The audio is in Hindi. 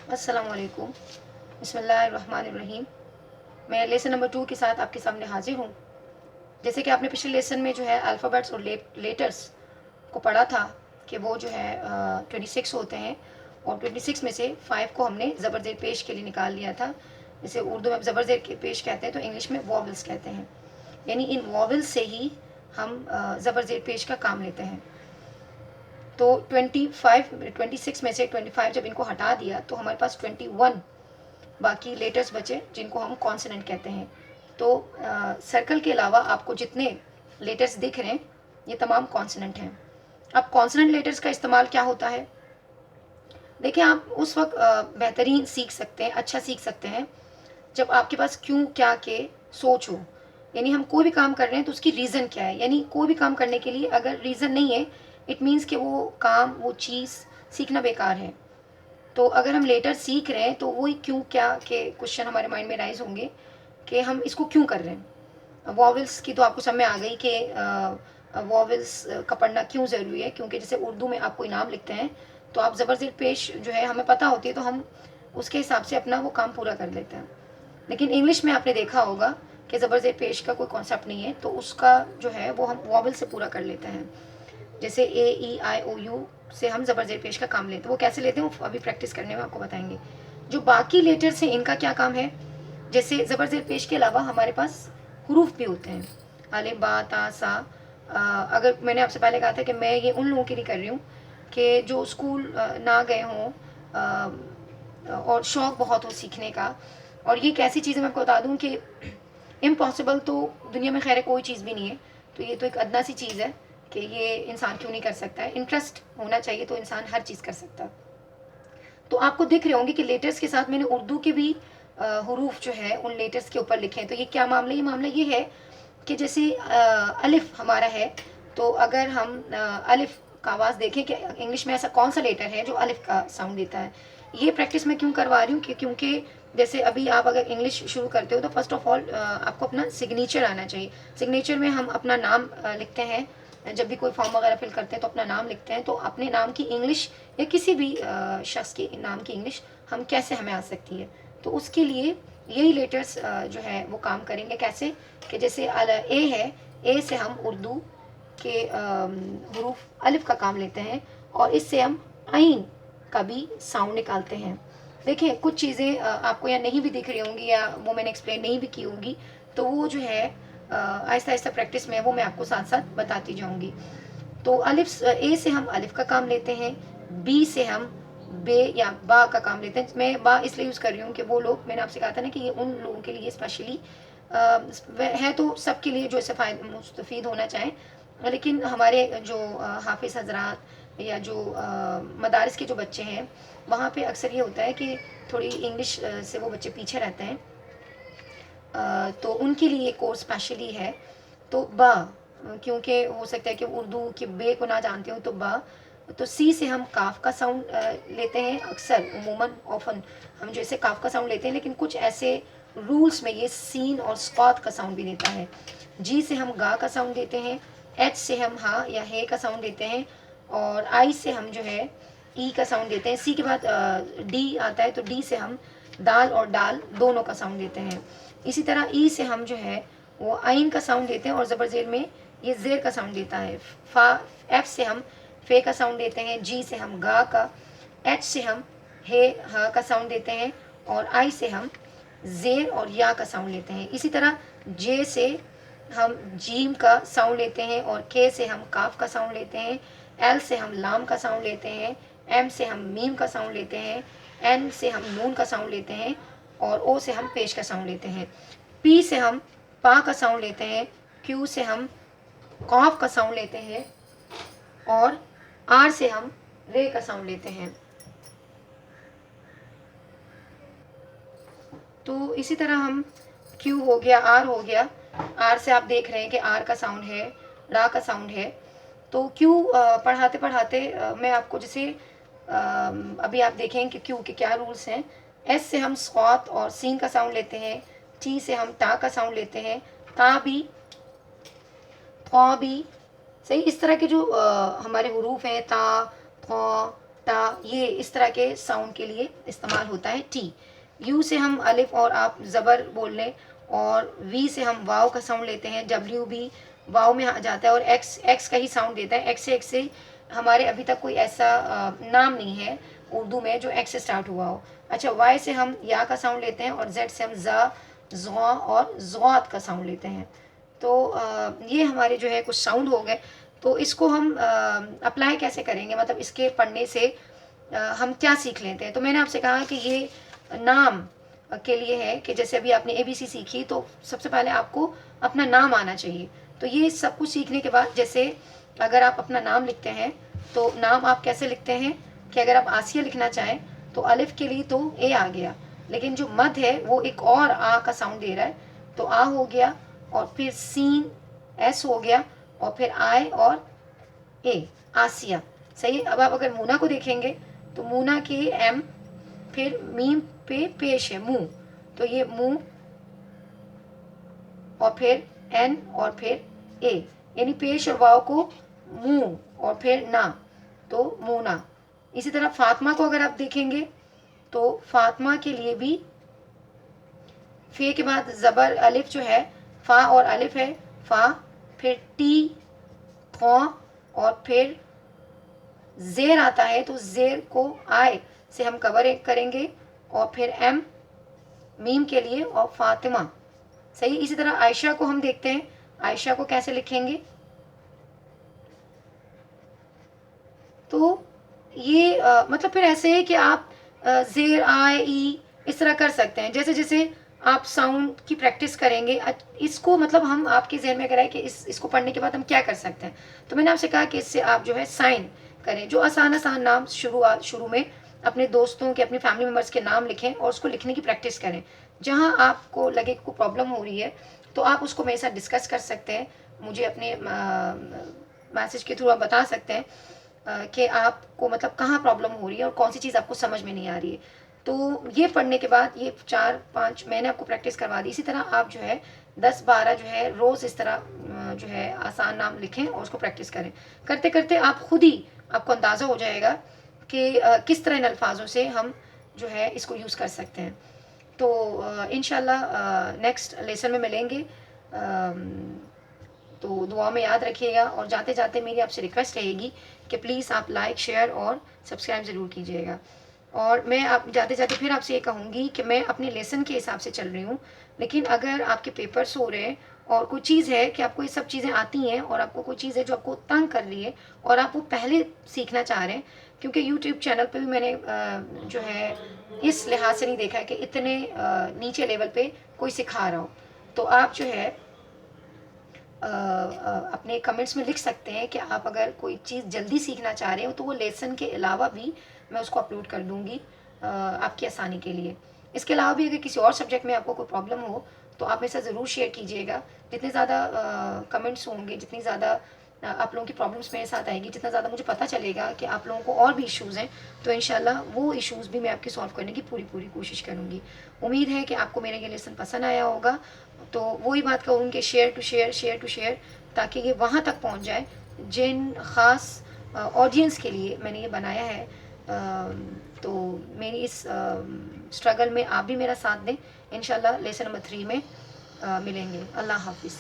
अस्सलाम वालेकुम। बिस्मिल्लाहिर्रहमानिर्रहीम। मैं लेसन नंबर 2 के साथ आपके सामने हाजिर हूँ। जैसे कि आपने पिछले लेसन में जो है अल्फ़ाबेट्स और लेटर्स को पढ़ा था कि वो जो है 26 होते हैं और 26 में से 5 को हमने ज़बर ज़ेर पेश के लिए निकाल लिया था। जैसे उर्दू में ज़बर ज़ेर के पेश कहते हैं तो इंग्लिश में वॉवल्स कहते हैं। यानी इन वॉवल्स से ही हम ज़बर ज़ेर पेश का काम लेते हैं। तो 26 में से 25 जब इनको हटा दिया तो हमारे पास 21 बाकी लेटर्स बचे जिनको हम कॉन्सोनेंट कहते हैं। तो सर्कल के अलावा आपको जितने लेटर्स दिख रहे हैं ये तमाम कॉन्सोनेंट हैं। अब कॉन्सोनेंट लेटर्स का इस्तेमाल क्या होता है? देखिए, आप उस वक्त बेहतरीन सीख सकते हैं, अच्छा सीख सकते हैं जब आपके पास क्यों क्या के सोच हो। यानी हम कोई भी काम कर रहे हैं तो उसकी रीज़न क्या है। यानी कोई भी काम करने के लिए अगर रीज़न नहीं है, इट मीन्स कि वो काम, वो चीज़ सीखना बेकार है। तो अगर हम लेटर सीख रहे हैं तो वही क्यों क्या के क्वेश्चन हमारे माइंड में राइज होंगे कि हम इसको क्यों कर रहे हैं। वॉवल्स की तो आपको समझ में आ गई कि वॉवल्स का पढ़ना क्यों ज़रूरी है, क्योंकि जैसे उर्दू में आप कोई नाम लिखते हैं तो आप ज़बर ज़ेर पेश जो है हमें पता होती है तो हम उसके हिसाब से अपना वो काम पूरा कर लेते हैं। लेकिन इंग्लिश में आपने देखा होगा कि ज़बर ज़ेर पेश का कोई कॉन्सेप्ट नहीं है, तो उसका जो है वो हम वॉवल से पूरा कर लेते हैं। जैसे ए ई आई ओ यू से हम ज़बर ज़ेर पेश का काम लेते हैं। वो कैसे लेते हैं वो अभी प्रैक्टिस करने में आपको बताएंगे। जो बाकी लेटर्स हैं इनका क्या काम है? जैसे ज़बर ज़ेर पेश के अलावा हमारे पास हुरूफ भी होते हैं, अलिफ बा ता सा। अगर मैंने आपसे पहले कहा था कि मैं ये उन लोगों के लिए कर रही हूँ कि जो स्कूल ना गए हों और शौक़ बहुत हो सीखने का। और ये एक ऐसी चीज़ है, मैं आपको बता दूँ कि इम्पॉसिबल तो दुनिया में खैर कोई चीज़ भी नहीं है। तो ये तो एक अदना सी चीज़ है कि ये इंसान क्यों नहीं कर सकता है। इंटरेस्ट होना चाहिए तो इंसान हर चीज़ कर सकता है। तो आपको दिख रहे होंगे कि लेटर्स के साथ मैंने उर्दू के भी हुरूफ जो है उन लेटर्स के ऊपर लिखे हैं। तो ये क्या मामला? ये मामला ये है कि जैसे अलिफ हमारा है, तो अगर हम अलिफ का आवाज़ देखें कि इंग्लिश में ऐसा कौन सा लेटर है जो अलिफ का साउंड देता है। ये प्रैक्टिस मैं क्यों करवा रही हूँ कि क्योंकि जैसे अभी आप अगर इंग्लिश शुरू करते हो तो फर्स्ट ऑफ ऑल आपको अपना सिग्नेचर आना चाहिए। सिग्नेचर में हम अपना नाम लिखते हैं। जब भी कोई फॉर्म वगैरह फिल करते हैं तो अपना नाम लिखते हैं। तो अपने नाम की इंग्लिश या किसी भी शख्स के नाम की इंग्लिश हम कैसे हमें आ सकती है, तो उसके लिए यही लेटर्स जो है वो काम करेंगे। कैसे कि जैसे ए है, ए से हम उर्दू के हरूफ अलिफ का काम लेते हैं और इससे हम आइन का भी साउंड निकालते हैं। देखिए, कुछ चीज़ें आपको या नहीं भी दिख रही होंगी या वो मैंने एक्सप्लेन नहीं भी की होंगी, तो वो जो है आहिस्ता आहिस्ता प्रैक्टिस में वो मैं आपको साथ साथ बताती जाऊँगी। तो अलिफ ए से हम अलिफ का काम लेते हैं, बी से हम बे या बा का काम लेते हैं। मैं बा इसलिए यूज़ कर रही हूँ कि वो लोग, मैंने आपसे कहा था ना कि ये उन लोगों के लिए स्पेशली है, तो सबके लिए जो इससे मुस्तफ़ीद होना चाहें। लेकिन हमारे जो हाफिज़ हजरात या जो मदारिस के जो बच्चे हैं वहाँ पे अक्सर ये होता है कि थोड़ी इंग्लिश से वो बच्चे पीछे रहते हैं, तो उनके लिए ये कोर्स स्पेशली है। तो बा, क्योंकि हो सकता है कि उर्दू के बे को ना जानते हो, तो बा। तो सी से हम काफ का साउंड लेते हैं। अक्सर उमूमन ऑफन हम जैसे काफ का साउंड लेते हैं, लेकिन कुछ ऐसे रूल्स में ये सीन और स्कॉत का साउंड भी देता है। जी से हम गा का साउंड देते हैं। एच से हम हा या हे का साउंड देते हैं। और आई से हम जो है ई का साउंड देते हैं। सी के बाद डी आता है, तो डी से हम दाल और डाल दोनों का साउंड देते हैं। इसी तरह ई से हम जो है वो आइन का साउंड देते हैं और ज़बर ज़ेर में ये ज़ेर का साउंड देता है। फा एफ से हम फे का साउंड देते हैं। जी से हम गा का, एच से हम हे हा का साउंड देते हैं और आई से हम ज़ेर और या का साउंड लेते हैं। इसी तरह जे से हम जीम का साउंड लेते हैं और के से हम काफ का साउंड लेते हैं। एल से हम लाम का साउंड लेते हैं। एम से हम मीम का साउंड लेते हैं। एन से हम नून का साउंड लेते हैं और ओ से हम पेश का साउंड लेते हैं। पी से हम पा का साउंड लेते हैं। क्यू से हम कॉफ का साउंड लेते हैं और आर से हम रे का साउंड लेते हैं। तो इसी तरह हम क्यू हो गया, आर हो गया। आर से आप देख रहे हैं कि आर का साउंड है, रा का साउंड है। तो क्यू पढ़ाते पढ़ाते मैं आपको जैसे अभी आप देखें कि क्यू के क्या रूल्स हैं। एस से हम स्कॉत और सीन का साउंड लेते हैं। टी से हम टा का साउंड लेते हैं। ता भी, ख्वा भी। सही, इस तरह के जो हमारे हुरूफ हैं, ता, ख्वा, टा, ये इस तरह के साउंड के लिए इस्तेमाल होता है टी। यू से हम अलिफ और आप ज़बर बोल लें, और वी से हम वाव का साउंड लेते हैं, डब्ल्यू भी वाव में आ जाता है, और एक्स का ही साउंड देता है। एक्स से हमारे अभी तक कोई ऐसा नाम नहीं है उर्दू में जो एक्स से स्टार्ट हुआ हो। अच्छा, वाई से हम या का साउंड लेते हैं, और जेड से हम ज़ा, ज़्वा और ज़्वात का साउंड लेते हैं। तो ये हमारे जो है कुछ साउंड हो गए। तो इसको हम अप्लाई कैसे करेंगे, मतलब इसके पढ़ने से हम क्या सीख लेते हैं। तो मैंने आपसे कहा कि ये नाम के लिए है कि जैसे अभी आपने ABC सीखी, तो सबसे पहले आपको अपना नाम आना चाहिए। तो ये सब कुछ सीखने के बाद, जैसे अगर आप अपना नाम लिखते हैं तो नाम आप कैसे लिखते हैं कि अगर आप आसिया लिखना चाहें तो अलिफ के लिए तो ए आ गया, लेकिन जो मद है वो एक और आ का साउंड दे रहा है, तो आ हो गया, और फिर सीन एस हो गया, और फिर आय और ए, आसिया। सही है। अब आप अगर मूना को देखेंगे तो मूना के एम, फिर मीम पे पेश है मुंह, तो ये मुंह, और फिर एन, और फिर ए, यानी पेश और वाव को मुंह, और फिर ना, तो मूना। इसी तरह फातिमा को अगर आप देखेंगे तो फातिमा के लिए भी फे के बाद ज़बर अलिफ जो है, फ़ा और अलिफ है, फ़ा, फिर टी, थौ, और फिर ज़ेर आता है, तो ज़ेर को आय से हम कवर करेंगे, और फिर एम मीम के लिए, और फातिमा। सही। इसी तरह आयशा को हम देखते हैं, आयशा को कैसे लिखेंगे। तो ये मतलब फिर ऐसे है कि आप ज़ेर, आय, ई इस तरह कर सकते हैं। जैसे जैसे आप साउंड की प्रैक्टिस करेंगे, इसको मतलब हम आपके जहन में अगर आए कि इसको पढ़ने के बाद हम क्या कर सकते हैं, तो मैंने आपसे कहा कि इससे आप जो है साइन करें, जो आसान आसान नाम शुरू में अपने दोस्तों के, अपने फैमिली मेम्बर्स के नाम लिखें, और उसको लिखने की प्रैक्टिस करें। जहाँ आपको लगे को प्रॉब्लम हो रही है तो आप उसको मेरे साथ डिस्कस कर सकते हैं, मुझे अपने मैसेज के थ्रू आप बता सकते हैं कि आपको मतलब कहाँ प्रॉब्लम हो रही है और कौन सी चीज़ आपको समझ में नहीं आ रही है। तो ये पढ़ने के बाद ये 4-5 मैंने आपको प्रैक्टिस करवा दी। इसी तरह आप जो है 10-12 जो है रोज़ इस तरह जो है आसान नाम लिखें और उसको प्रैक्टिस करें। करते करते आप खुद ही आपको अंदाज़ा हो जाएगा कि किस तरह इन अल्फाजों से हम जो है इसको यूज़ कर सकते हैं। तो इंशाल्लाह नेक्स्ट लेसन में मिलेंगे। तो दुआ में याद रखिएगा, और जाते जाते मेरी आपसे रिक्वेस्ट रहेगी कि प्लीज़ आप लाइक, शेयर और सब्सक्राइब ज़रूर कीजिएगा। और मैं आप जाते जाते फिर आपसे ये कहूँगी कि मैं अपने लेसन के हिसाब से चल रही हूँ, लेकिन अगर आपके पेपर्स हो रहे हैं और कोई चीज़ है कि आपको ये सब चीज़ें आती हैं, और आपको कोई चीज़ है जो आपको तंग कर रही है और आप वो पहले सीखना चाह रहे हैं, क्योंकि यूट्यूब चैनल पे भी मैंने जो है इस लिहाज से नहीं देखा है कि इतने नीचे लेवल पे कोई सिखा रहा हो। तो आप जो है अपने कमेंट्स में लिख सकते हैं कि आप अगर कोई चीज़ जल्दी सीखना चाह रहे हो तो वो लेसन के अलावा भी मैं उसको अपलोड कर दूँगी आपकी आसानी के लिए। इसके अलावा भी अगर किसी और सब्जेक्ट में आपको कोई प्रॉब्लम हो तो आप मेरे साथ ज़रूर शेयर कीजिएगा। जितने ज़्यादा कमेंट्स होंगे, जितनी ज़्यादा आप लोगों की प्रॉब्लम्स मेरे साथ आएगी, जितना ज़्यादा मुझे पता चलेगा कि आप लोगों को और भी इश्यूज़ हैं, तो इंशाल्लाह वो इश्यूज़ भी मैं आपकी सॉल्व करने की पूरी पूरी कोशिश करूँगी। उम्मीद है कि आपको मेरा ये लेसन पसंद आया होगा। तो वही बात कहूँ कि शेयर टू शेयर, ताकि ये वहाँ तक पहुँच जाए जिन ख़ास ऑडियंस के लिए मैंने ये बनाया है। तो मेरी इस स्ट्रगल में आप भी मेरा साथ दें। इंशाल्लाह लेसन नंबर 3 में मिलेंगे। अल्लाह हाफिज़।